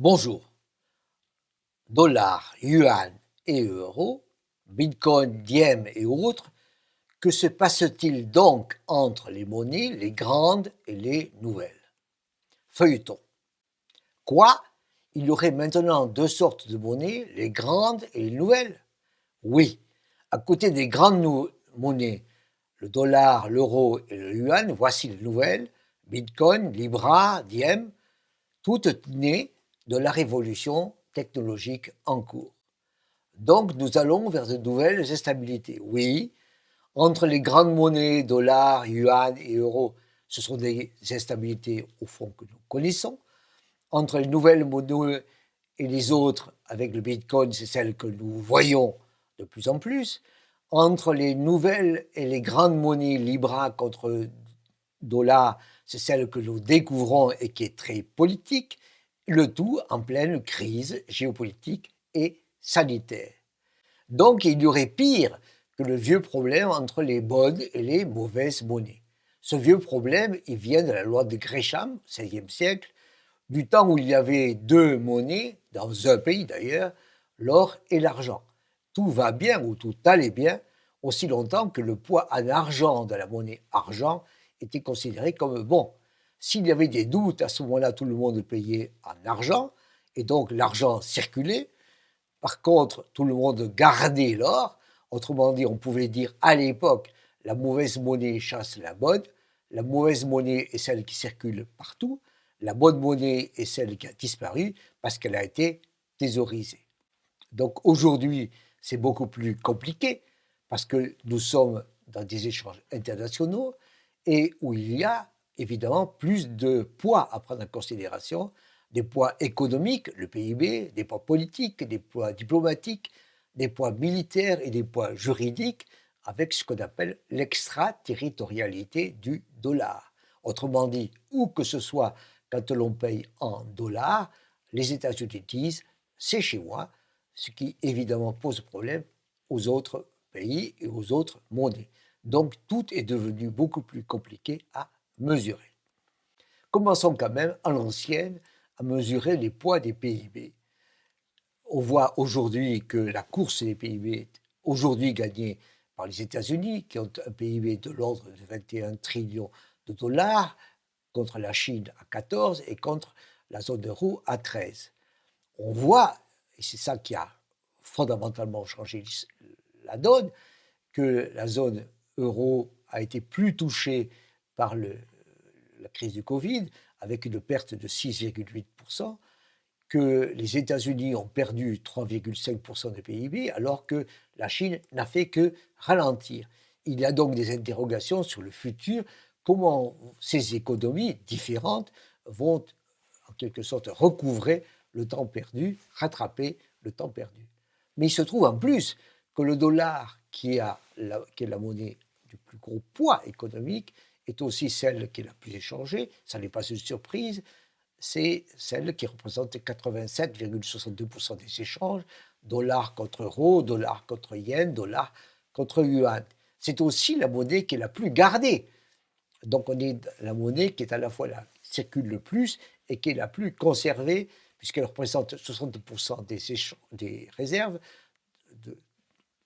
Bonjour. Dollars, yuan et euros, bitcoin, diem et autres, que se passe-t-il donc entre les monnaies, les grandes et les nouvelles? Feuilleton. Quoi? Il y aurait maintenant deux sortes de monnaies, les grandes et les nouvelles? Oui. À côté des grandes monnaies, le dollar, l'euro et le yuan, voici les nouvelles, bitcoin, libra, diem, toutes nées de la révolution technologique en cours. Donc nous allons vers de nouvelles instabilités. Oui, entre les grandes monnaies, dollars, yuan et euros, ce sont des instabilités au fond que nous connaissons. Entre les nouvelles monnaies et les autres, avec le bitcoin, c'est celle que nous voyons de plus en plus. Entre les nouvelles et les grandes monnaies, Libra contre dollar, c'est celle que nous découvrons et qui est très politique, le tout en pleine crise géopolitique et sanitaire. Donc il y aurait pire que le vieux problème entre les bonnes et les mauvaises monnaies. Ce vieux problème, il vient de la loi de Gresham, 16e siècle, du temps où il y avait deux monnaies, dans un pays d'ailleurs, l'or et l'argent. Tout va bien ou tout allait bien aussi longtemps que le poids en argent de la monnaie argent était considéré comme bon. S'il y avait des doutes, à ce moment-là, tout le monde payait en argent, et donc l'argent circulait. Par contre, tout le monde gardait l'or. Autrement dit, on pouvait dire à l'époque, la mauvaise monnaie chasse la bonne. La mauvaise monnaie est celle qui circule partout. La bonne monnaie est celle qui a disparu parce qu'elle a été thésaurisée. Donc aujourd'hui, c'est beaucoup plus compliqué parce que nous sommes dans des échanges internationaux et où il y a évidemment plus de poids à prendre en considération, des poids économiques, le PIB, des poids politiques, des poids diplomatiques, des poids militaires et des poids juridiques avec ce qu'on appelle l'extraterritorialité du dollar. Autrement dit, où que ce soit quand l'on paye en dollars, les États-Unis disent c'est chez moi, ce qui évidemment pose problème aux autres pays et aux autres monnaies. Donc tout est devenu beaucoup plus compliqué à mesurer. Commençons quand même à l'ancienne à mesurer les poids des PIB. On voit aujourd'hui que la course des PIB est aujourd'hui gagnée par les États-Unis, qui ont un PIB de l'ordre de 21 trillions de dollars, contre la Chine à 14 et contre la zone euro à 13. On voit, et c'est ça qui a fondamentalement changé la donne, que la zone euro a été plus touchée par la crise du Covid, avec une perte de 6,8%, que les États-Unis ont perdu 3,5% de PIB, alors que la Chine n'a fait que ralentir. Il y a donc des interrogations sur le futur, comment ces économies différentes vont en quelque sorte recouvrer le temps perdu, rattraper le temps perdu. Mais il se trouve en plus que le dollar, qui est la monnaie du plus gros poids économique, est aussi celle qui est la plus échangée. Ça n'est pas une surprise. C'est celle qui représente 87,62% des échanges, dollar contre euro, dollar contre yen, dollar contre yuan. C'est aussi la monnaie qui est la plus gardée. Donc on est la monnaie qui est à la fois la qui circule le plus et qui est la plus conservée, puisqu'elle représente 60% des réserves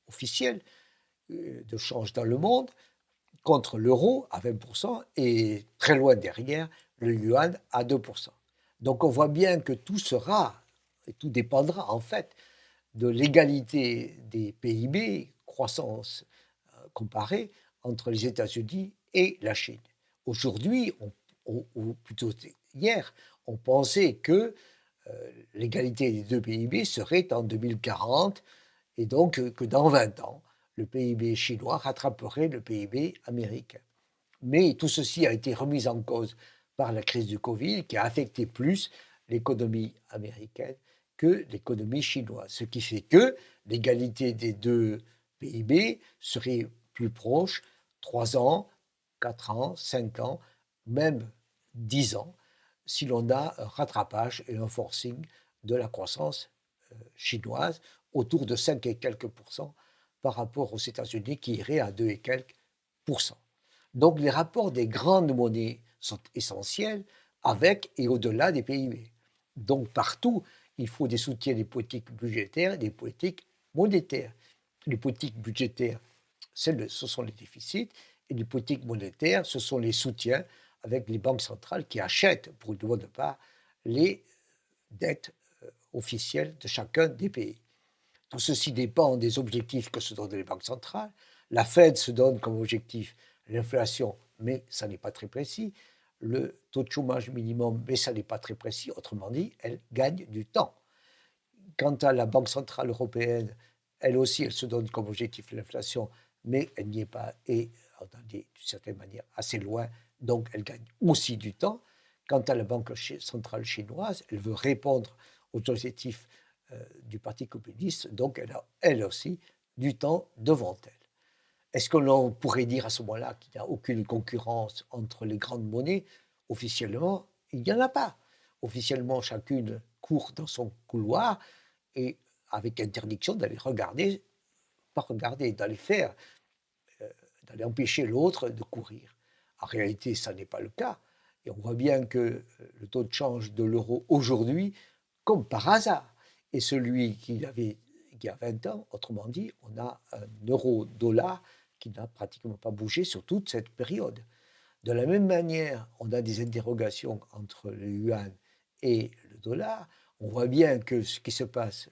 officielles de change dans le monde, contre l'euro à 20% et très loin derrière le yuan à 2%. Donc on voit bien que tout sera, et tout dépendra en fait, de l'égalité des PIB, croissance comparée, entre les États-Unis et la Chine. Aujourd'hui, ou plutôt hier, on pensait que l'égalité des deux PIB serait en 2040 et donc que dans 20 ans, le PIB chinois rattraperait le PIB américain. Mais tout ceci a été remis en cause par la crise du Covid qui a affecté plus l'économie américaine que l'économie chinoise. Ce qui fait que l'égalité des deux PIB serait plus proche 3 ans, 4 ans, 5 ans, même 10 ans, si l'on a un rattrapage et un forcing de la croissance chinoise autour de 5 et quelques pourcents par rapport aux États-Unis qui iraient à 2 et quelques pourcents. Donc les rapports des grandes monnaies sont essentiels avec et au-delà des PIB. Donc partout, il faut des soutiens des politiques budgétaires et des politiques monétaires. Les politiques budgétaires, ce sont les déficits, et les politiques monétaires, ce sont les soutiens avec les banques centrales qui achètent, pour une bonne part, les dettes officielles de chacun des pays. Tout ceci dépend des objectifs que se donnent les banques centrales. La Fed se donne comme objectif l'inflation, mais ça n'est pas très précis. Le taux de chômage minimum, mais ça n'est pas très précis. Autrement dit, elle gagne du temps. Quant à la Banque centrale européenne, elle aussi, elle se donne comme objectif l'inflation, mais elle n'y est pas, et d'une certaine manière, assez loin, donc elle gagne aussi du temps. Quant à la Banque centrale chinoise, elle veut répondre aux objectifs du Parti communiste, donc elle a, elle aussi, du temps devant elle. Est-ce que l'on pourrait dire à ce moment-là qu'il n'y a aucune concurrence entre les grandes monnaies? Officiellement, il n'y en a pas. Officiellement, chacune court dans son couloir et avec interdiction d'aller regarder, pas regarder, d'aller faire, d'aller empêcher l'autre de courir. En réalité, ça n'est pas le cas. Et on voit bien que le taux de change de l'euro aujourd'hui, comme par hasard, est celui qu'il avait il y a 20 ans. Autrement dit, on a un euro-dollar qui n'a pratiquement pas bougé sur toute cette période. De la même manière, on a des interrogations entre le yuan et le dollar. On voit bien que ce qui se passe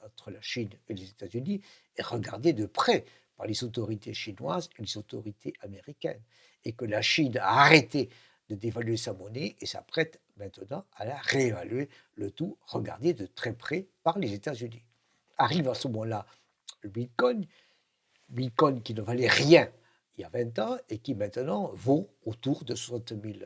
entre la Chine et les États-Unis est regardé de près par les autorités chinoises et les autorités américaines, et que la Chine a arrêté de dévaluer sa monnaie et s'apprête maintenant à la réévaluer, le tout regardé de très près par les États-Unis. Arrive à ce moment-là le Bitcoin qui ne valait rien il y a 20 ans et qui maintenant vaut autour de 60 000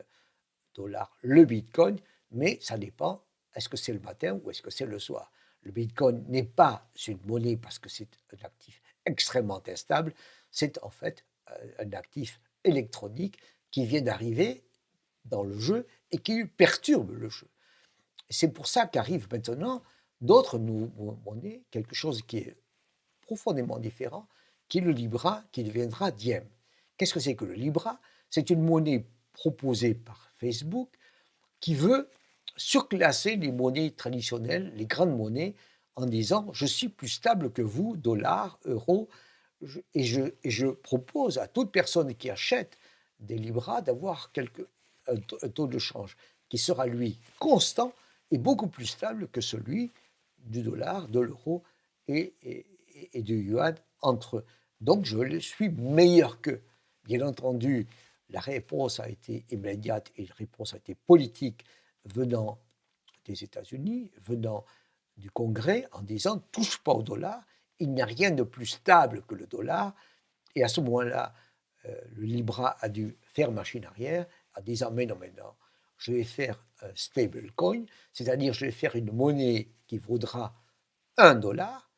dollars le Bitcoin, mais ça dépend, est-ce que c'est le matin ou est-ce que c'est le soir? Le Bitcoin n'est pas une monnaie parce que c'est un actif extrêmement instable, c'est en fait un actif électronique qui vient d'arriver dans le jeu et qui perturbe le jeu. C'est pour ça qu'arrivent maintenant d'autres monnaies, quelque chose qui est profondément différent, qui est le Libra, qui deviendra Diem. Qu'est-ce que c'est que le Libra? C'est une monnaie proposée par Facebook qui veut surclasser les monnaies traditionnelles, les grandes monnaies, en disant « je suis plus stable que vous, dollars, euros, et je propose à toute personne qui achète des Libras d'avoir un taux de change qui sera, lui, constant et beaucoup plus stable que celui du dollar, de l'euro et du yuan entre eux. Donc je suis meilleur qu'eux. Bien entendu, la réponse a été immédiate et la réponse a été politique venant des États-Unis, venant du Congrès, en disant « touche pas au dollar, il n'y a rien de plus stable que le dollar ». Et à ce moment-là, le Libra a dû faire machine arrière en disant « mais non, je vais faire un stablecoin, c'est-à-dire je vais faire une monnaie qui vaudra 1 dollar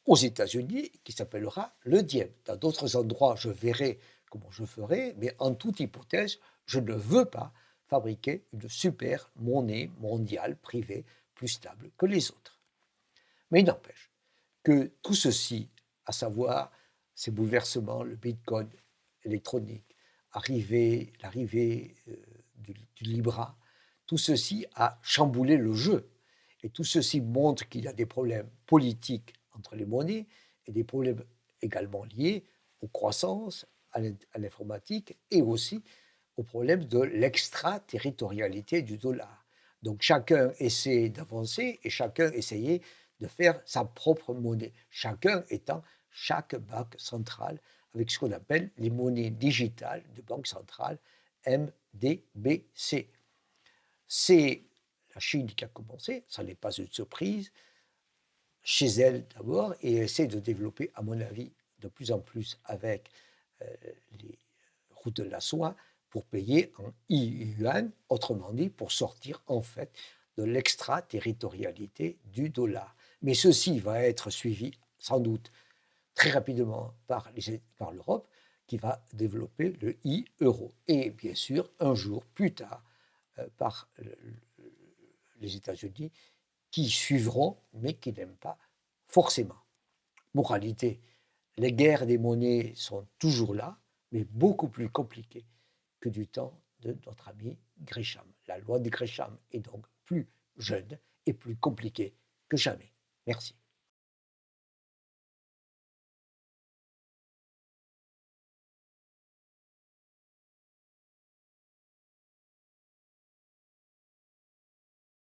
aux États-Unis, qui s'appellera le diem. Dans d'autres endroits, je verrai comment je ferai, mais en toute hypothèse, je ne veux pas fabriquer une super monnaie mondiale privée plus stable que les autres. Mais il n'empêche que tout ceci, à savoir ces bouleversements, le Bitcoin électronique, l'arrivée du Libra, tout ceci a chamboulé le jeu. Et tout ceci montre qu'il y a des problèmes politiques entre les monnaies et des problèmes également liés aux croissances, à l'informatique et aussi au problème de l'extraterritorialité du dollar. Donc chacun essaie d'avancer et chacun essayait de faire sa propre monnaie, chacun étant chaque banque centrale avec ce qu'on appelle les monnaies digitales de banque centrale, MDBC. C'est la Chine qui a commencé, ça n'est pas une surprise, chez elle d'abord, et essaie de développer, à mon avis, de plus en plus avec les routes de la soie pour payer en yuan, autrement dit, pour sortir en fait de l'extraterritorialité du dollar. Mais ceci va être suivi sans doute très rapidement par l'Europe, qui va développer le e-euro. Et bien sûr, un jour plus tard, par les États-Unis, qui suivront, mais qui n'aiment pas forcément. Moralité, les guerres des monnaies sont toujours là, mais beaucoup plus compliquées que du temps de notre ami Grisham. La loi de Grisham est donc plus jeune et plus compliqué que jamais. Merci.